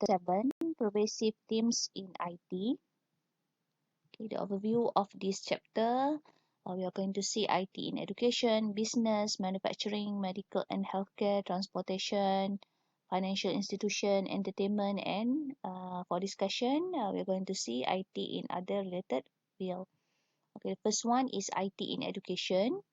7, Pervasive Themes in IT. Okay, the overview of this chapter, we are going to see IT in education, business, manufacturing, medical and healthcare, transportation, financial institution, entertainment, and for discussion, we are going to see IT in other related fields. Okay, the first one is IT in education.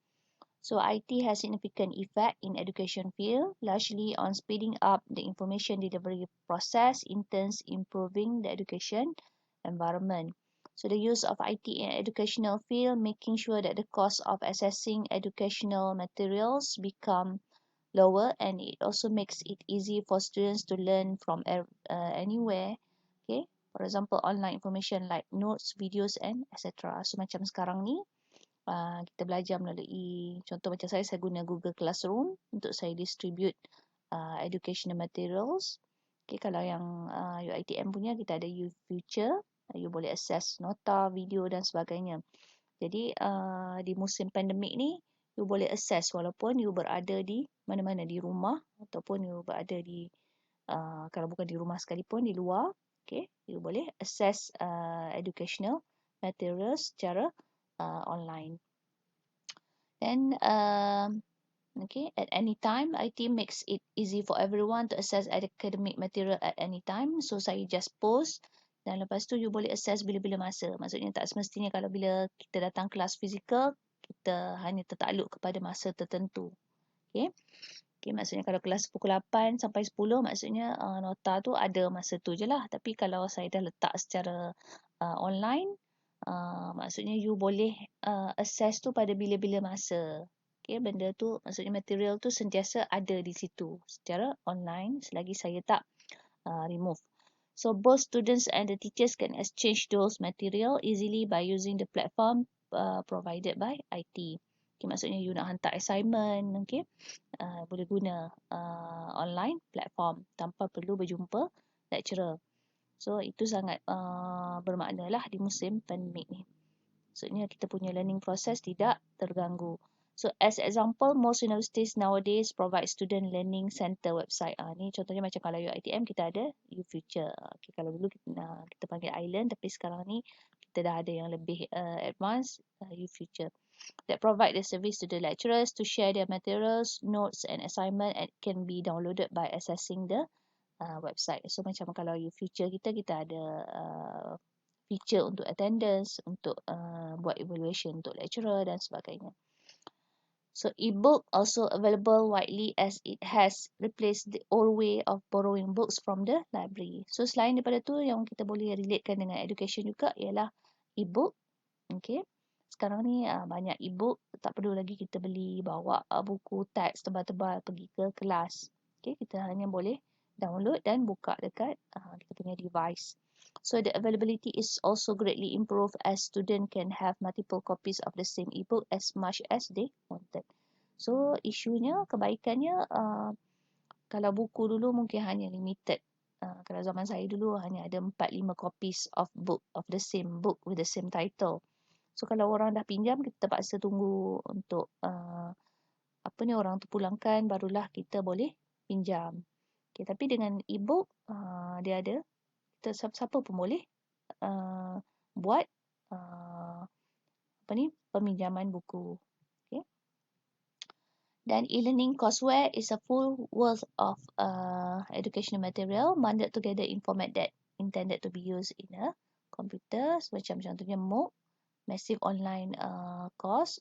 So IT has significant effect in education field, largely on speeding up the information delivery process in terms improving the education environment. So the use of IT in educational field, making sure that the cost of accessing educational materials become lower, and it also makes it easy for students to learn from anywhere. Okay, for example, online information like notes, videos, and etc. So macam sekarang ni, kita belajar melalui, contoh macam saya guna Google Classroom untuk saya distribute educational materials. Okay, kalau yang UiTM punya, kita ada UFuture, you boleh access nota, video dan sebagainya. Jadi di musim pandemik ni, you boleh access walaupun you berada di mana-mana, di rumah ataupun you berada di, kalau bukan di rumah sekalipun, di luar. Okay, you boleh access educational materials secara online. Then, okay, at any time, IT makes it easy for everyone to access academic material at any time. So, saya just post dan lepas tu you boleh access bila-bila masa. Maksudnya tak semestinya kalau bila kita datang kelas fizikal, kita hanya tertakluk kepada masa tertentu. Okay. Okay, maksudnya kalau kelas pukul 8 sampai 10, maksudnya nota tu ada masa tu je lah. Tapi kalau saya dah letak secara online, maksudnya you boleh access tu pada bila-bila masa. Okay, benda tu, maksudnya material tu sentiasa ada di situ secara online selagi saya tak remove. So both students and the teachers can exchange those material easily by using the platform provided by IT. Okay, maksudnya you nak hantar assignment, okay, boleh guna online platform tanpa perlu berjumpa lecturer. So itu sangat bermakna lah di musim pandemik ni. Maksudnya kita punya learning process tidak terganggu. So as example, most universities nowadays provide student learning center website. Ni contohnya macam kalau UiTM kita ada UFuture. Okay, kalau dulu kita panggil Island, tapi sekarang ni kita dah ada yang lebih advanced, UFuture, that provide the service to the lecturers to share their materials, notes and assignment, and can be downloaded by accessing the website. So macam kalau UFuture kita ada feature untuk attendance, untuk buat evaluation untuk lecturer dan sebagainya. So ebook also available widely as it has replaced the old way of borrowing books from the library. So selain daripada tu, yang kita boleh relatekan dengan education juga ialah ebook. Okay. Sekarang ni banyak ebook, tak perlu lagi kita beli bawa buku teks tebal-tebal pergi ke kelas. Okay, kita hanya boleh download dan buka dekat kita punya device. So the availability is also greatly improved as student can have multiple copies of the same ebook as much as they wanted. So isunya, kebaikannya, kalau buku dulu mungkin hanya limited. Kalau zaman saya dulu hanya ada 4-5 copies of book, of the same book with the same title. So kalau orang dah pinjam, kita terpaksa tunggu untuk orang tu pulangkan, barulah kita boleh pinjam. Okay, tapi dengan ebook, dia ada, kita siapa-siapa pun boleh buat peminjaman buku. Okay. Dan e-learning courseware is a full worth of educational material bundled together in format that intended to be used in a computer, macam contohnya MOOC, massive online course.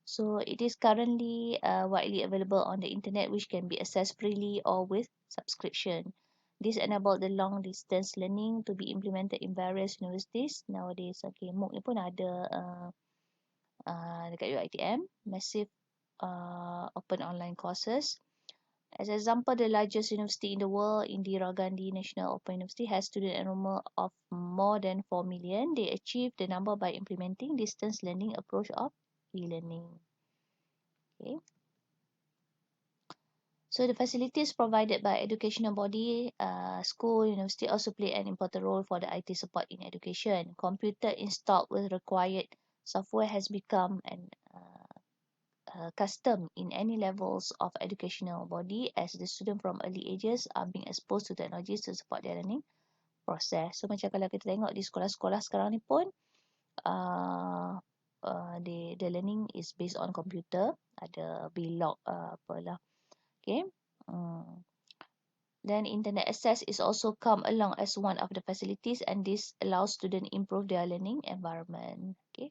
So it is currently widely available on the internet, which can be accessed freely or with subscription. This enabled the long distance learning to be implemented in various universities nowadays. Okay, MOOC ni pun ada dekat UiTM, massive open online courses. As an example, the largest university in the world, Indira Gandhi National Open University, has student enrollment of more than 4 million. They achieved the number by implementing distance learning approach of e-learning. Okay. So the facilities provided by educational body, school, university also play an important role for the IT support in education. Computer installed with required software has become an custom in any levels of educational body as the student from early ages are being exposed to technologies to support their learning process. So macam kalau kita tengok di sekolah-sekolah sekarang ni pun the learning is based on computer, ada blog apalah. Okay. Then internet access is also come along as one of the facilities, and this allows students improve their learning environment. Okay.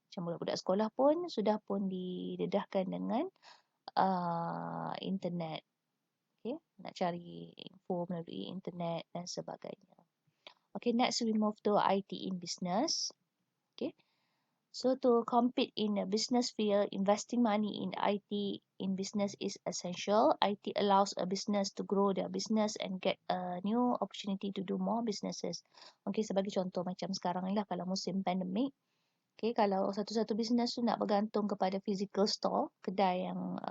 Macam budak-budak sekolah pun sudah pun didedahkan dengan internet. Okay. Nak cari info melalui internet dan sebagainya. Okay, next we move to IT in business. Okay. So to compete in a business field, investing money in IT in business is essential. IT allows a business to grow their business and get a new opportunity to do more businesses. Okay, sebagai contoh macam sekarang ni lah kalau musim pandemik. Okay, kalau satu-satu business tu nak bergantung kepada physical store, kedai yang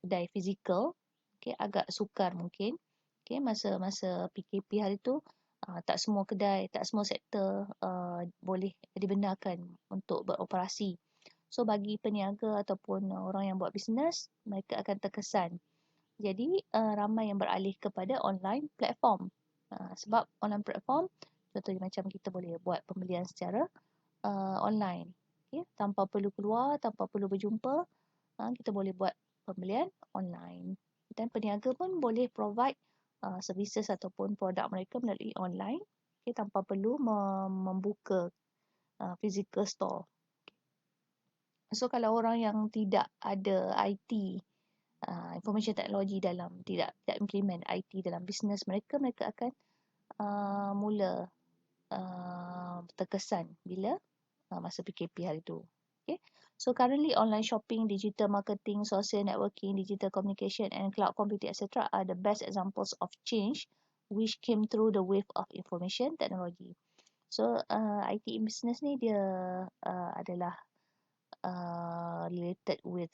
kedai physical, okay, agak sukar mungkin. Okay, masa PKP hari tu, tak semua kedai, tak semua sektor boleh dibenarkan untuk beroperasi. So bagi peniaga ataupun orang yang buat bisnes, mereka akan terkesan. Jadi ramai yang beralih kepada online platform. Sebab online platform, contohnya macam kita boleh buat pembelian secara online. Okay, tanpa perlu keluar, tanpa perlu berjumpa, kita boleh buat pembelian online. Dan peniaga pun boleh provide services ataupun produk mereka melalui online, okay, tanpa perlu membuka physical store. So kalau orang yang tidak ada IT, information technology dalam, tidak implement IT dalam bisnes mereka, mereka akan mula terkesan bila masa PKP hari tu. Okay. So currently online shopping, digital marketing, social networking, digital communication and cloud computing etc. are the best examples of change which came through the wave of information technology. So IT in business ni dia adalah related with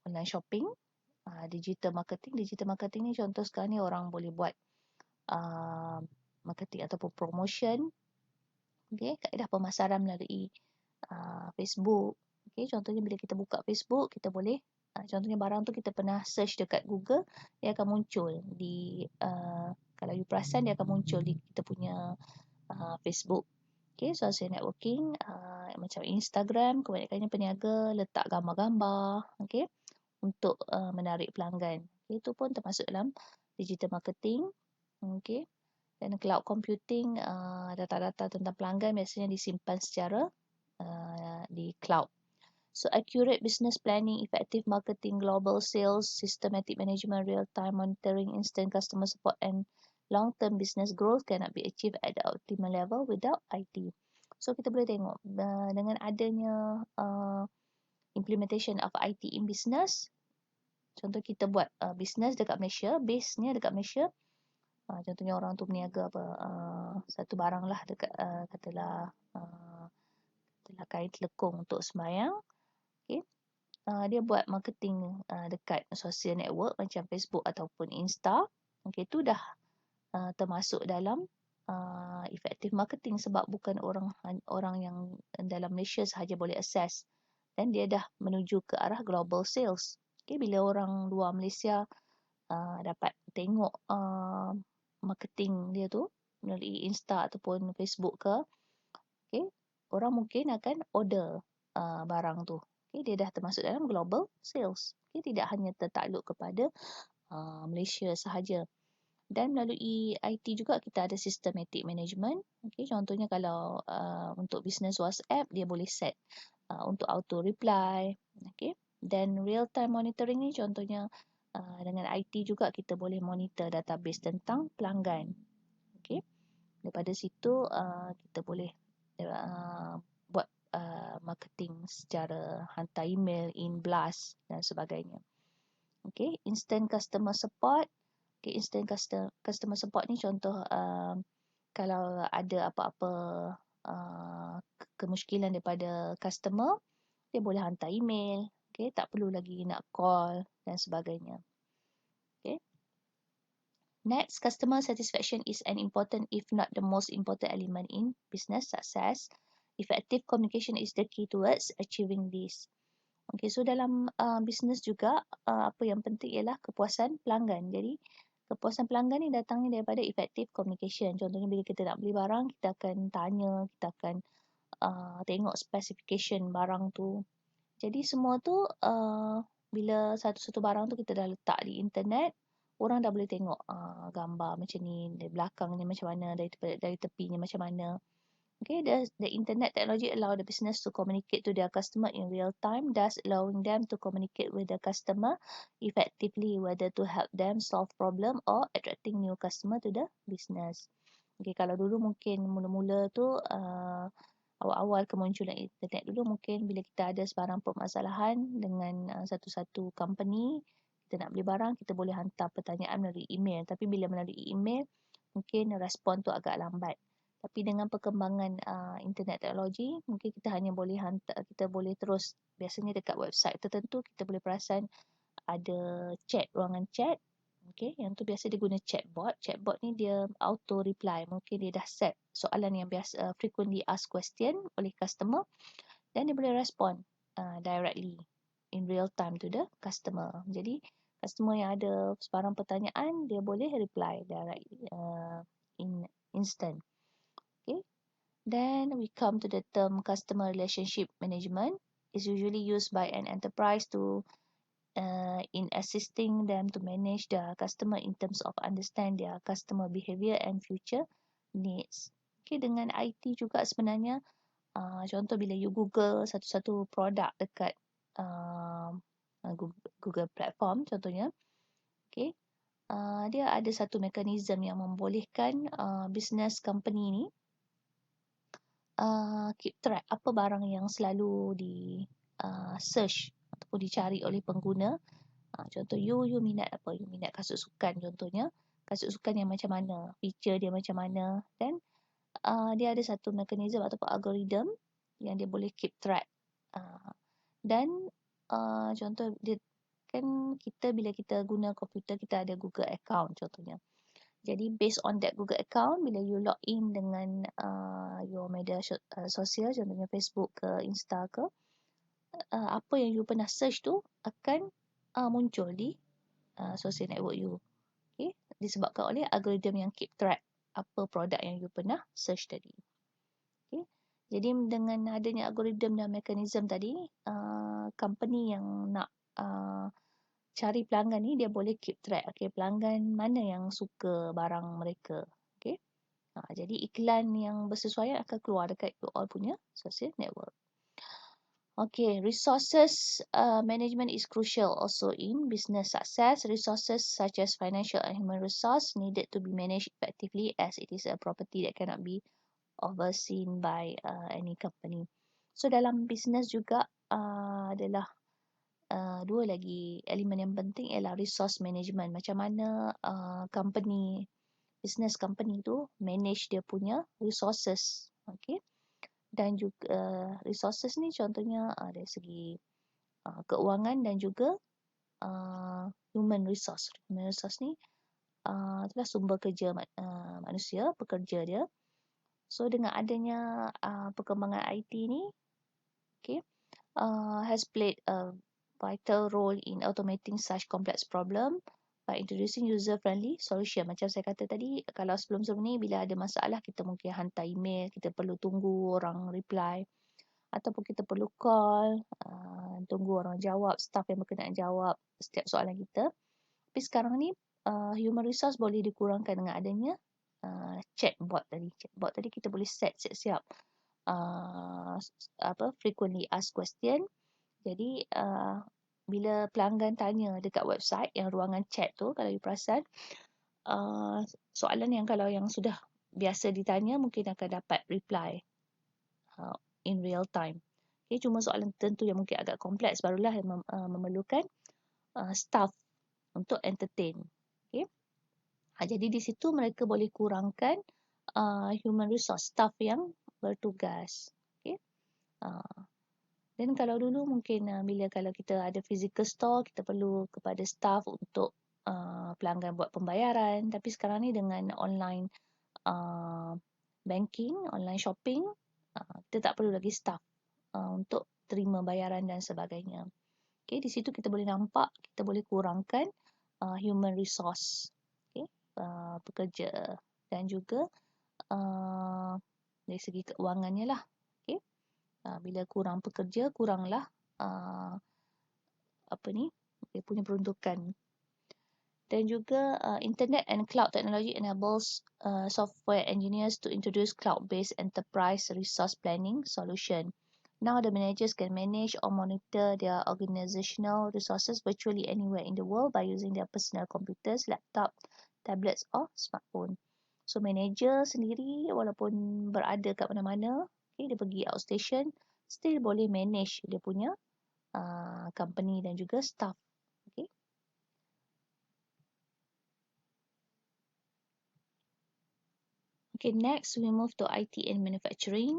online shopping, digital marketing. Digital marketing ni contoh sekarang ni orang boleh buat marketing ataupun promotion. Okay, kaedah pemasaran melalui Facebook. Okay, contohnya bila kita buka Facebook, kita boleh, contohnya barang tu kita pernah search dekat Google, dia akan muncul di, kalau you perasan, dia akan muncul di kita punya Facebook. Okay, social networking, macam Instagram, kebanyakannya peniaga letak gambar-gambar, okay, untuk menarik pelanggan. Okay, itu pun termasuk dalam digital marketing. Okay. Dan cloud computing, data-data tentang pelanggan biasanya disimpan secara di cloud. So accurate business planning, effective marketing, global sales, systematic management, real-time monitoring, instant customer support and long-term business growth cannot be achieved at the optimal level without IT. So kita boleh tengok dengan adanya implementation of IT in business. Contoh kita buat business dekat Malaysia, base-nya dekat Malaysia. Contohnya orang tu berniaga satu barang lah dekat katalah kain telekung untuk sembahyang. Okay. Dia buat marketing dekat social network macam Facebook ataupun Insta. Okay, tu dah termasuk dalam effective marketing sebab bukan orang yang dalam Malaysia sahaja boleh access, dan dia dah menuju ke arah global sales. Okay, bila orang luar Malaysia dapat tengok marketing dia tu melalui Insta ataupun Facebook ke, okay, orang mungkin akan order barang tu. Okay, dia dah termasuk dalam global sales. Okay, tidak hanya tertakluk kepada Malaysia sahaja. Dan melalui IT juga kita ada systematic management. Okay, contohnya kalau untuk business WhatsApp, dia boleh set untuk auto reply. Okay. Dan real time monitoring ni contohnya dengan IT juga kita boleh monitor database tentang pelanggan. Okay. Daripada situ kita boleh buat marketing secara hantar email, in blast dan sebagainya. Okay. Instant customer support. Okay. Instant customer support ni contoh kalau ada apa-apa kemusykilan daripada customer, dia boleh hantar email. Okay, tak perlu lagi nak call dan sebagainya. Okay. Next, customer satisfaction is an important, if not the most important element in business success. Effective communication is the key towards achieving this. Okay, so dalam bisnes juga apa yang penting ialah kepuasan pelanggan. Jadi kepuasan pelanggan ni datangnya daripada effective communication. Contohnya bila kita nak beli barang, kita akan tanya, kita akan tengok specification barang tu. Jadi semua tu bila satu-satu barang tu kita dah letak di internet, orang dah boleh tengok gambar macam ni, dari belakangnya macam mana, dari tepinya macam mana. Okay, the internet technology allow the business to communicate to their customer in real time, thus allowing them to communicate with the customer effectively, whether to help them solve problem or attracting new customer to the business. Okay, kalau dulu mungkin mula-mula tu awal-awal kemunculan internet dulu, mungkin bila kita ada sebarang permasalahan dengan satu-satu company, kita nak beli barang, kita boleh hantar pertanyaan melalui email. Tapi bila melalui email, mungkin respon tu agak lambat. Tapi dengan perkembangan internet teknologi, mungkin kita hanya boleh hantar, kita boleh terus, biasanya dekat website tertentu, kita boleh perasan ada chat, ruangan chat. Okay, yang tu biasa dia guna chatbot. Chatbot ni dia auto reply. Mungkin dia dah set soalan yang biasa, frequently asked question oleh customer, dan dia boleh respon directly in real time to the customer. Jadi customer yang ada sebarang pertanyaan, dia boleh reply directly in instant. Okay. Then we come to the term customer relationship management. Is usually used by an enterprise to in assisting them to manage their customer in terms of understand their customer behavior and future needs. Okay, dengan IT juga sebenarnya, contoh bila you Google satu-satu produk dekat Google platform contohnya, okay, dia ada satu mekanisme yang membolehkan business company ni keep track apa barang yang selalu di search ataupun dicari oleh pengguna. Contoh you minat apa? You minat kasut sukan contohnya. Kasut sukan yang macam mana? Feature dia macam mana? Dan dia ada satu mekanisme ataupun algoritma yang dia boleh keep track. Dan contoh dia kan, kita bila kita guna komputer, kita ada Google account contohnya. Jadi based on that Google account, bila you log in dengan your media sosial, contohnya Facebook ke Insta ke, apa yang you pernah search tu akan muncul di social network you. Okay? Disebabkan oleh algoritma yang keep track apa produk yang you pernah search tadi. Okay? Jadi dengan adanya algoritma dan mekanisme tadi, company yang nak cari pelanggan ni, dia boleh keep track, okay, pelanggan mana yang suka barang mereka. Okay? Jadi iklan yang bersesuaian akan keluar dekat you all punya social network. Okay, resources management is crucial also in business success. Resources such as financial and human resource needed to be managed effectively, as it is a property that cannot be overseen by any company. So dalam business juga adalah dua lagi elemen yang penting ialah resource management. Macam mana business company tu manage dia punya resources. Okay. Dan juga resources ni contohnya dari segi keuangan dan juga human resource. Human resource ni itulah sumber kerja manusia, pekerja dia. So dengan adanya perkembangan IT ni, okay, has played a vital role in automating such complex problem by introducing user-friendly solution. Macam saya kata tadi, kalau sebelum-sebelum ni bila ada masalah, kita mungkin hantar email, kita perlu tunggu orang reply, ataupun kita perlu call, tunggu orang jawab, staff yang berkenaan jawab setiap soalan kita. Tapi sekarang ni, human resource boleh dikurangkan dengan adanya chatbot tadi. Chatbot tadi kita boleh set siap-siap frequently asked question. Jadi bila pelanggan tanya dekat website yang ruangan chat tu, kalau you perasan, soalan yang kalau yang sudah biasa ditanya mungkin akan dapat reply in real time. Okay, cuma soalan tertentu yang mungkin agak kompleks barulah yang memerlukan staff untuk entertain. Okay. Jadi di situ mereka boleh kurangkan human resource staff yang bertugas. Okay. Dan kalau dulu mungkin bila kalau kita ada physical store, kita perlu kepada staff untuk pelanggan buat pembayaran. Tapi sekarang ni dengan online banking, online shopping, kita tak perlu lagi staff untuk terima bayaran dan sebagainya. Okay, di situ kita boleh nampak kita boleh kurangkan human resource, okay, pekerja, dan juga dari segi keuangannya lah. Okay. Bila kurang pekerja, kuranglah dia punya peruntukan. Dan juga internet and cloud technology enables software engineers to introduce cloud-based enterprise resource planning solution. Now the managers can manage or monitor their organizational resources virtually anywhere in the world by using their personal computers, laptop, tablets or smartphone. So manager sendiri walaupun berada kat mana-mana, okay, dia pergi outstation, still boleh manage dia punya company dan juga staff. Okay. Okay, next we move to IT and manufacturing.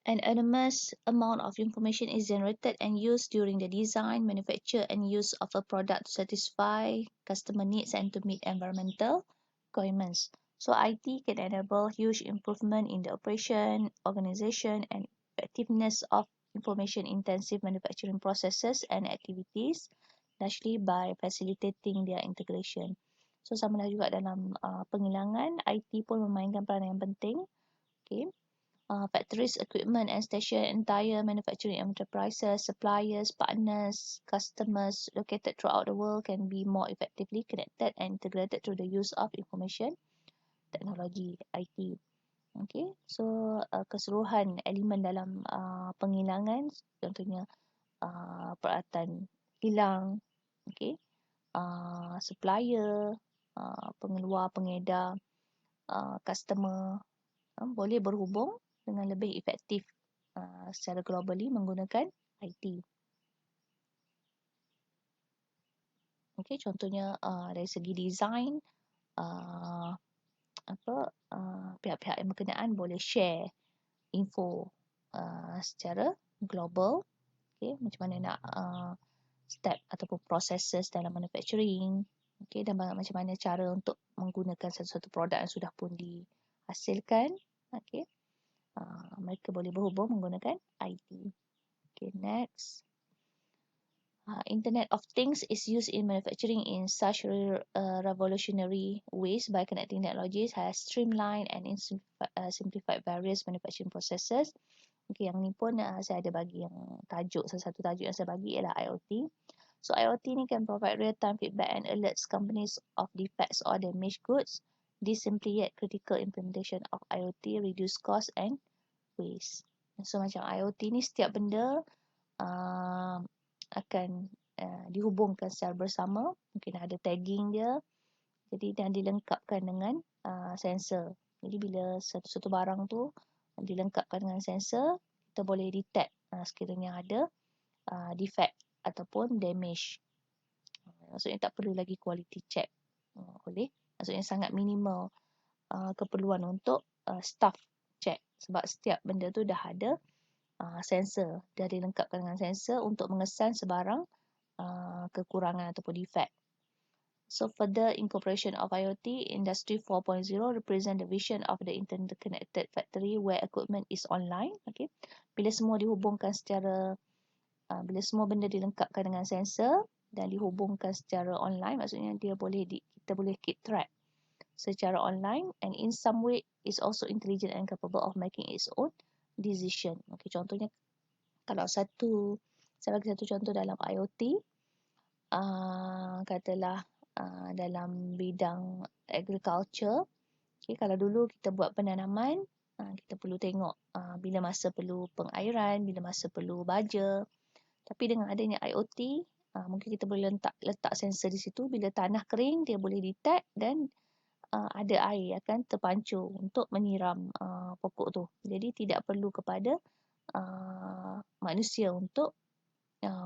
An enormous amount of information is generated and used during the design, manufacture, and use of a product to satisfy customer needs and to meet environmental requirements. So IT can enable huge improvement in the operation, organization, and effectiveness of information-intensive manufacturing processes and activities, largely by facilitating their integration. So sama lah juga dalam penghilangan, IT pun memainkan peranan yang penting. Okay. Factories, equipment and station, entire manufacturing enterprises, suppliers, partners, customers located throughout the world can be more effectively connected and integrated through the use of information technology, IT. Okay. So keseluruhan elemen dalam penghilangan, contohnya peralatan hilang, okay, supplier, pengeluar, pengedar, customer boleh berhubung dengan lebih efektif secara globally menggunakan IT. Okay, contohnya dari segi design, pihak-pihak yang berkenaan boleh share info secara global. Okay, macam mana nak step ataupun processes dalam manufacturing, okay, dan macam mana cara untuk menggunakan satu-satu produk yang sudah pun dihasilkan. Okay, mereka boleh berhubung menggunakan IT. Okay, next. Internet of Things is used in manufacturing in such revolutionary ways by connecting technologies has streamlined and simplified various manufacturing processes. Okay, yang ni pun saya ada bagi yang salah satu tajuk yang saya bagi ialah IoT. So IoT ni can provide real-time feedback and alerts companies of defects or damaged goods. This simply yet critical implementation of IoT reduce cost and waste. So macam IoT ni setiap benda akan dihubungkan secara bersama. Mungkin ada tagging dia. Jadi dan dilengkapkan dengan sensor. Jadi bila satu-satu barang tu dilengkapkan dengan sensor, kita boleh detect sekiranya ada defect ataupun damage. Maksudnya tak perlu lagi quality check. Maksudnya sangat minimal keperluan untuk staff check. Sebab setiap benda tu dah ada sensor. Dah dilengkapkan dengan sensor untuk mengesan sebarang kekurangan ataupun defect. So further incorporation of IoT, Industry 4.0 represent the vision of the interconnected factory where equipment is online. Okay. Bila semua dihubungkan secara, bila semua benda dilengkapkan dengan sensor dan dihubungkan secara online, maksudnya dia boleh kita boleh keep track secara online, and in some way is also intelligent and capable of making its own decision. Okay, contohnya kalau saya bagi satu contoh dalam IoT, katalah dalam bidang agriculture. Okay, kalau dulu kita buat penanaman, kita perlu tengok bila masa perlu pengairan, bila masa perlu baja. Tapi dengan adanya IoT, mungkin kita boleh letak sensor di situ. Bila tanah kering, dia boleh detect dan ada air akan terpancur untuk menyiram pokok tu. Jadi tidak perlu kepada manusia untuk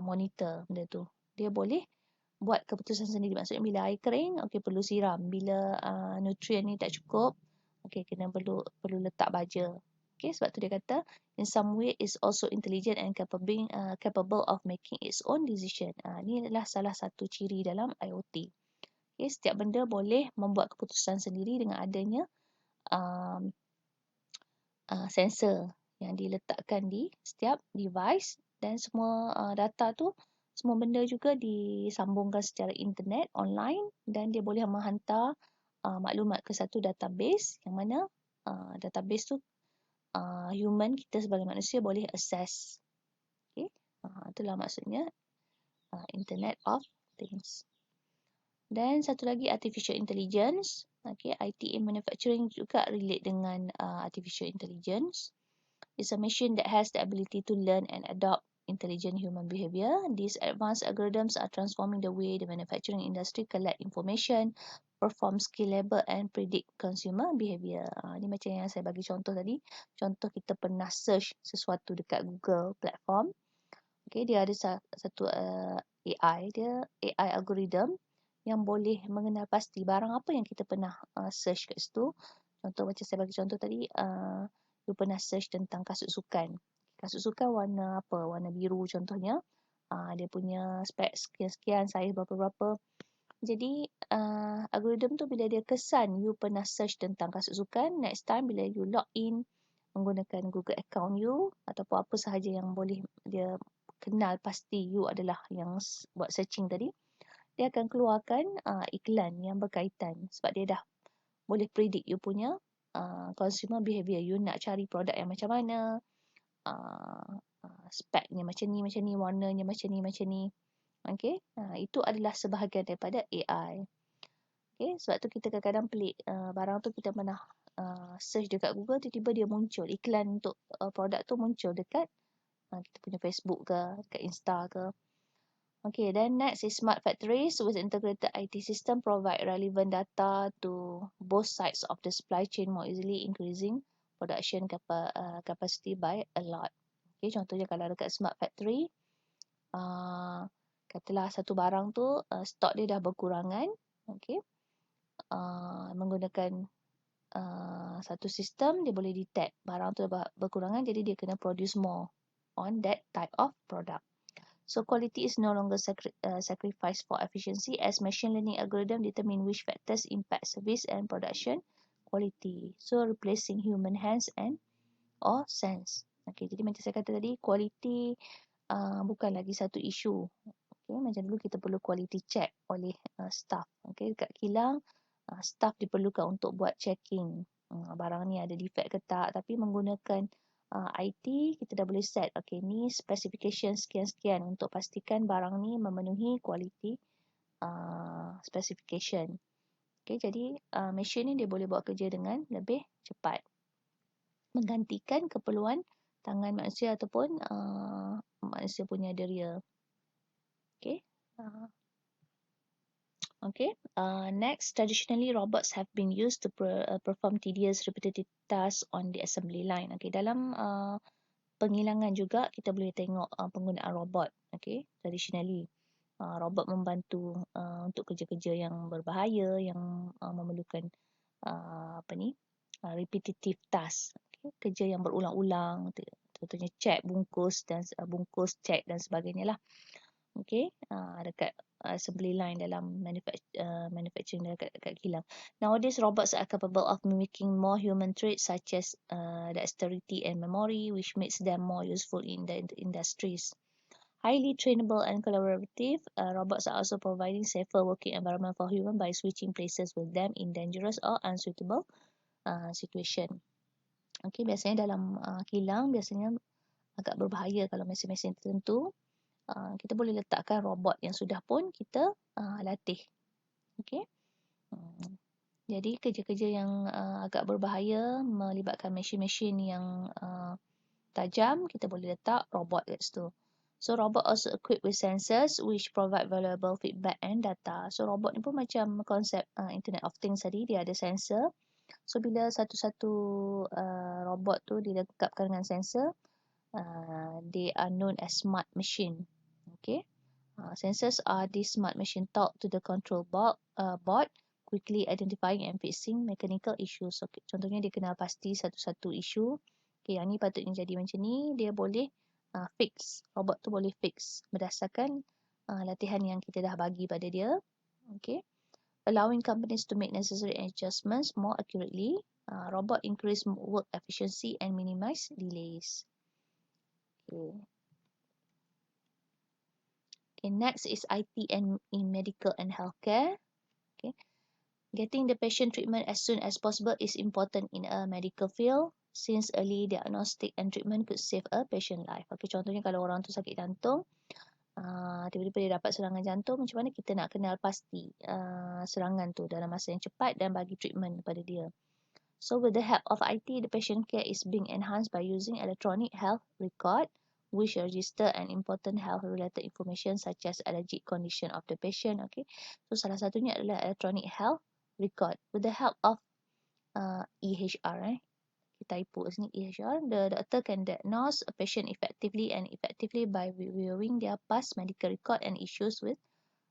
monitor benda tu. Dia boleh buat keputusan sendiri. Maksudnya bila air kering, okey perlu siram. Bila nutrien ni tak cukup, okey kena perlu letak baja. Okey, sebab tu dia kata in some way is also intelligent and capable of making its own decision. Ini adalah salah satu ciri dalam IoT. Okey, setiap benda boleh membuat keputusan sendiri dengan adanya sensor yang diletakkan di setiap device, dan semua data tu, semua benda juga disambungkan secara internet online, dan dia boleh menghantar maklumat ke satu database yang mana database tu human, kita sebagai manusia boleh access. Okay? Itulah maksudnya Internet of Things. Dan satu lagi artificial intelligence. Okay, IT in manufacturing juga relate dengan artificial intelligence. It's a machine that has the ability to learn and adopt intelligent human behavior. These advanced algorithms are transforming the way the manufacturing industry collect information, perform skill label and predict consumer behavior. Ini macam yang saya bagi contoh tadi. Contoh kita pernah search sesuatu dekat Google platform. Okay, dia ada satu AI, dia AI algorithm yang boleh mengenal pasti barang apa yang kita pernah search kat situ. Contoh macam saya bagi contoh tadi, you pernah search tentang kasut sukan. Kasut sukan warna apa? Warna biru contohnya. Dia punya spek sekian-sekian, saiz berapa-berapa. Jadi, algorithm tu bila dia kesan you pernah search tentang kasut sukan, next time bila you log in menggunakan Google account you ataupun apa sahaja yang boleh dia kenal pasti you adalah yang buat searching tadi, dia akan keluarkan iklan yang berkaitan sebab dia dah boleh predict you punya consumer behavior. You nak cari produk yang macam mana, speknya macam ni, warnanya macam ni. Okay, itu adalah sebahagian daripada AI. Okay, sebab tu kita kadang-kadang pelik, barang tu kita pernah search dekat Google, tiba-tiba dia muncul iklan untuk produk tu muncul dekat kita punya Facebook ke, dekat Insta ke. Okay, then next is smart factories with integrated IT system provide relevant data to both sides of the supply chain more easily, increasing production capacity by a lot. Okay, contohnya kalau dekat smart factory, katalah satu barang tu stok dia dah berkurangan, okay, menggunakan satu sistem dia boleh detect barang tu berkurangan, jadi dia kena produce more on that type of product. So quality is no longer sacrificed for efficiency as machine learning algorithm determine which factors impact service and production quality. So replacing human hands and or sense. Okay, jadi macam saya kata tadi, quality bukan lagi satu isu. Okay, macam dulu kita perlu quality check oleh staff. Okay, dekat kilang staff diperlukan untuk buat checking barang ni ada defect ke tak, tapi menggunakan IT kita dah boleh set, okay, ni specification sekian-sekian untuk pastikan barang ni memenuhi quality specification. Okay, jadi machine ni dia boleh buat kerja dengan lebih cepat, menggantikan keperluan tangan manusia ataupun manusia punya deria. Okay. Okay. Next, traditionally robots have been used to perform tedious repetitive tasks on the assembly line. Okay, dalam penghilangan juga kita boleh tengok penggunaan robot. Okay, traditionally robot membantu untuk kerja-kerja yang berbahaya, yang memerlukan repetitive task. Okay, kerja yang berulang-ulang, contohnya cek, bungkus cek dan sebagainya lah. Okay, dekat assembly line dalam manufacturing dekat kilang. Nowadays, robots are capable of mimicking more human traits such as dexterity and memory, which makes them more useful in the industries. Highly trainable and collaborative, robots are also providing safer working environment for humans by switching places with them in dangerous or unsuitable situation. Okay, biasanya dalam kilang biasanya agak berbahaya kalau mesin-mesin tertentu. Kita boleh letakkan robot yang sudah pun kita latih. Okay. Jadi kerja-kerja yang agak berbahaya melibatkan mesin-mesin yang tajam, kita boleh letak robot kat situ. So robot also equipped with sensors which provide valuable feedback and data. So robot ni pun macam konsep Internet of Things tadi, dia ada sensor. So bila satu-satu robot tu dilengkapkan dengan sensor, they are known as smart machine. Okay. Sensors are these smart machine talk to the control board, quickly identifying and fixing mechanical issues. So, contohnya dia kenal pasti satu-satu isu. Okay, yang ni patutnya jadi macam ni. Dia boleh fix. Robot tu boleh fix berdasarkan latihan yang kita dah bagi pada dia. Okay. allowing companies to make necessary adjustments more accurately. Robot increase work efficiency and minimize delays. Okay. Okay, next is IT and in medical and healthcare. Okay. Getting the patient treatment as soon as possible is important in a medical field since early diagnostic and treatment could save a patient life. Okay, contohnya kalau orang tu sakit jantung, tiba-tiba dia dapat serangan jantung, macam mana kita nak kenal pasti serangan tu dalam masa yang cepat dan bagi treatment kepada dia. So with the help of IT, the patient care is being enhanced by using electronic health record, which register an important health-related information such as allergic condition of the patient. Okay, so salah satunya adalah electronic health record. With the help of EHR, kita typo sini EHR, the doctor can diagnose a patient effectively by reviewing their past medical record and issues with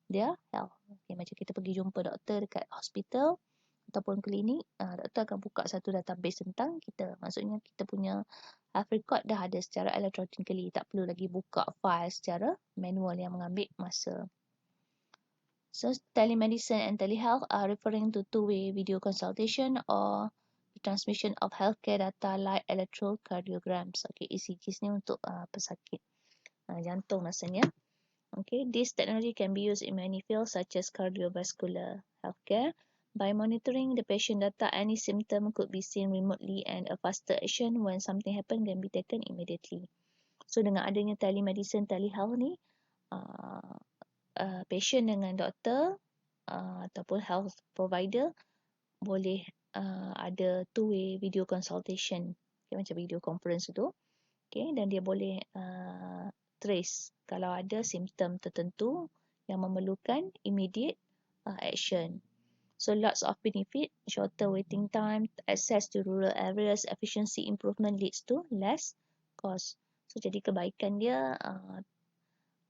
their health. Okay, macam kita pergi jumpa doktor dekat hospital ataupun klinik, doktor akan buka satu database tentang kita. Maksudnya kita punya health record dah ada secara electronically, tak perlu lagi buka file secara manual yang mengambil masa. So telemedicine and telehealth are referring to two-way video consultation or the transmission of healthcare data like electrocardiograms. Okay, ECGs ni untuk pesakit jantung rasanya. Okay, this technology can be used in many fields such as cardiovascular healthcare. By monitoring the patient data, any symptom could be seen remotely and a faster action when something happen can be taken immediately. So dengan adanya telemedicine, telehealth ni, patient dengan doktor ataupun health provider boleh ada two-way video consultation. Okay, macam video conference tu. Okay, dan dia boleh trace kalau ada simptom tertentu yang memerlukan immediate action. So lots of benefit, shorter waiting time, access to rural areas, efficiency improvement leads to less cost. So jadi kebaikan dia,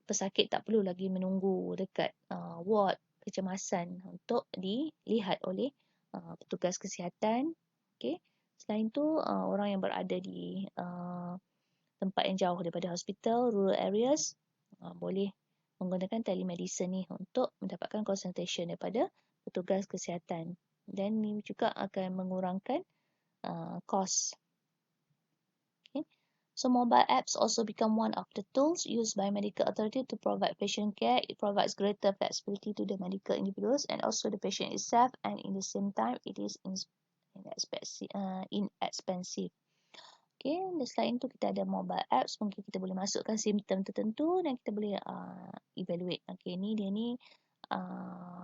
pesakit tak perlu lagi menunggu dekat ward kecemasan untuk dilihat oleh petugas kesihatan. Okay. Selain tu, orang yang berada di tempat yang jauh daripada hospital, rural areas, boleh menggunakan telemedicine ni untuk mendapatkan consultation daripada petugas kesihatan. Dan ini juga akan mengurangkan kos. Okay. So mobile apps also become one of the tools used by medical authority to provide patient care. It provides greater flexibility to the medical individuals and also the patient itself, and in the same time it is inexpensive. Okay, dan selain tu kita ada mobile apps, mungkin kita boleh masukkan simptom tertentu dan kita boleh evaluate. Okay, dia ni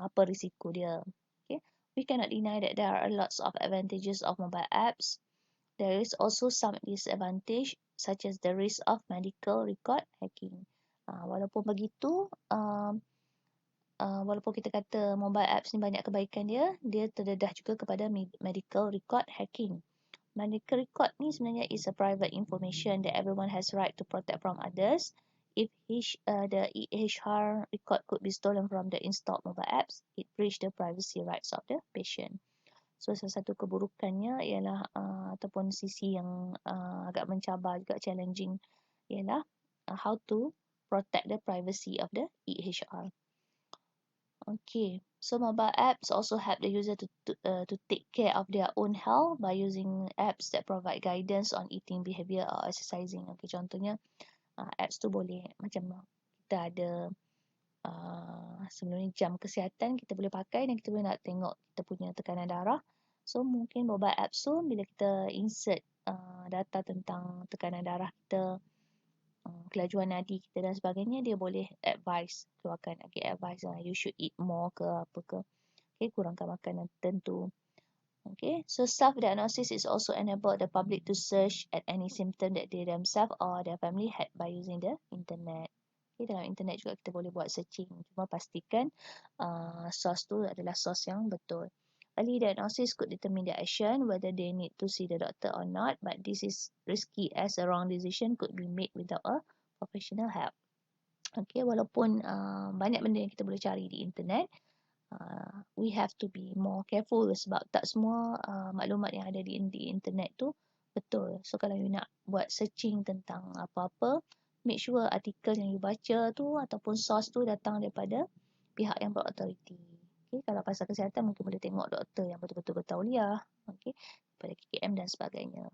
apa risiko dia. Okay, we cannot deny that there are lots of advantages of mobile apps. There is also some disadvantage such as the risk of medical record hacking. Walaupun begitu, walaupun kita kata mobile apps ni banyak kebaikan dia terdedah juga kepada medical record hacking. Medical record ni sebenarnya is a private information that everyone has right to protect from others. If the EHR record could be stolen from the installed mobile apps, it breach the privacy rights of the patient. So salah satu keburukannya ialah ataupun sisi yang agak mencabar juga, challenging, ialah how to protect the privacy of the EHR. Okay, so mobile apps also help the user to take care of their own health by using apps that provide guidance on eating behavior or exercising. Okay, contohnya apps tu boleh macam kita ada sebelum ni jam kesihatan kita boleh pakai dan kita boleh nak tengok kita punya tekanan darah. So mungkin mobile apps tu bila kita insert data tentang tekanan darah kita, kelajuan nadi kita dan sebagainya, dia boleh keluarkan advice you should eat more ke apa ke. Okay, kurangkan makanan tertentu. Okay, so self-diagnosis is also enable the public to search at any symptom that they themselves or their family had by using the internet. Okay, dalam internet juga kita boleh buat searching. Cuma pastikan source tu adalah source yang betul. Early diagnosis could determine their action, whether they need to see the doctor or not, but this is risky as a wrong decision could be made without a professional help. Okay, walaupun banyak benda yang kita boleh cari di internet, we have to be more careful sebab tak semua maklumat yang ada di internet tu betul. So kalau you nak buat searching tentang apa-apa, make sure artikel yang you baca tu ataupun source tu datang daripada pihak yang berautoriti. Okay, kalau pasal kesihatan mungkin boleh tengok doktor yang betul-betul bertauliah, okay, daripada KKM dan sebagainya.